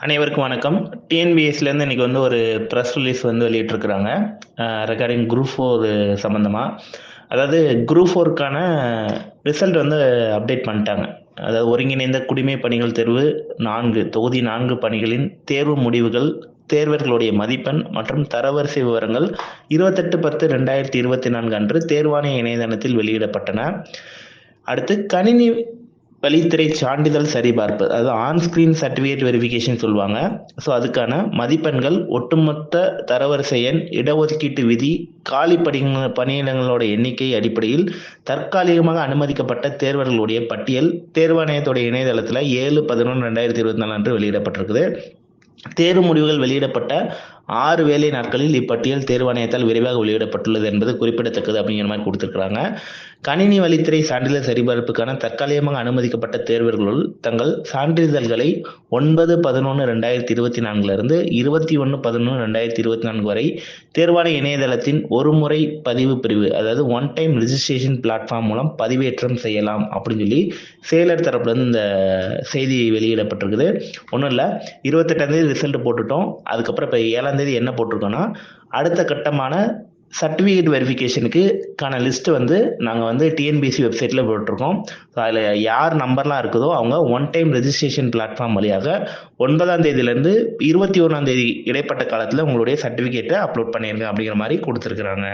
அனைவருக்கும் வணக்கம். டிஎன்பிஎஸ்சிலேருந்து இன்னைக்கு ஒரு ப்ரெஸ் ரிலீஸ் வெளியிட்டிருக்கிறாங்க. ரெகார்டிங் குரூப் 4 சம்மந்தமா. அதாவது குரூப் 4க்கான ரிசல்ட் அப்டேட் பண்ணிட்டாங்க. அதாவது ஒருங்கிணைந்த குடிமை பணிகள் தேர்வு 4 தொகுதி 4 பணிகளின் தேர்வு முடிவுகள், தேர்வர்களுடைய மதிப்பெண் மற்றும் தரவரிசை விவரங்கள் 28/10/2024 அன்று தேர்வாணைய இணையதளத்தில் வெளியிடப்பட்டன. அடுத்து கணினி வழித்துறை சான்றிதழ் சரிபார்ப்பு, அதாவது ஆன்ஸ்கிரீன் சர்டிஃபிகேட் வெரிஃபிகேஷன் சொல்லுவாங்க. ஸோ அதுக்கான மதிப்பெண்கள், ஒட்டுமொத்த தரவரிசை எண், இடஒதுக்கீட்டு விதி, காலி பணியிடங்களோட எண்ணிக்கை அடிப்படையில் தற்காலிகமாக அனுமதிக்கப்பட்ட தேர்வர்களுடைய பட்டியல் தேர்வாணையத்துடைய இணையதளத்தில் 7/11/2024 அன்று வெளியிடப்பட்டிருக்குது. தேர்வு முடிவுகள் வெளியிடப்பட்ட 6 வேலை நாட்களில் இப்பட்டியல் தேர்வாணையத்தால் விரைவாக வெளியிடப்பட்டுள்ளது என்பது குறிப்பிடத்தக்கது அப்படிங்கிற மாதிரி கொடுத்திருக்கிறாங்க. கணினி வழித்துறை சான்றிதழ் சரிபார்ப்புக்கான தற்காலிகமாக அனுமதிக்கப்பட்ட தேர்வர்களுள் தங்கள் சான்றிதழ்களை 9/11/2024 இருந்து 21/11/2024 வரை தேர்வாணைய இணையதளத்தின் ஒருமுறை பதிவு பிரிவு, அதாவது ஒன் டைம் ரிஜிஸ்ட்ரேஷன் பிளாட்ஃபார்ம் மூலம் பதிவேற்றம் செய்யலாம் அப்படின்னு சொல்லி செயலர் தரப்புல இருந்து இந்த செய்தி வெளியிடப்பட்டிருக்குது. ஒன்றும் இல்லை, 28ஆம் தேதி ரிசல்ட் போட்டுட்டோம். அதுக்கப்புறம் இப்போ 7ஆம் தேதி என்ன போட்டிருக்கோன்னா, அடுத்த கட்டமான சர்டிஃபிகேட் வெரிஃபிகேஷனுக்கான லிஸ்ட் நாங்கள் டிஎன்பிஎஸ்சி வெப்சைட்டில் போட்டிருக்கோம். ஸோ அதில் யார் நம்பர்லாம் இருக்குதோ அவங்க ஒன் டைம் ரெஜிஸ்ட்ரேஷன் பிளாட்ஃபார்ம் வழியாக 9ஆம் தேதியிலேருந்து 21ஆம் தேதி இடைப்பட்ட காலத்தில் உங்களுடைய சர்டிஃபிகேட்டை அப்லோட் பண்ணியிருங்க அப்படிங்கிற மாதிரி கொடுத்துருக்குறாங்க.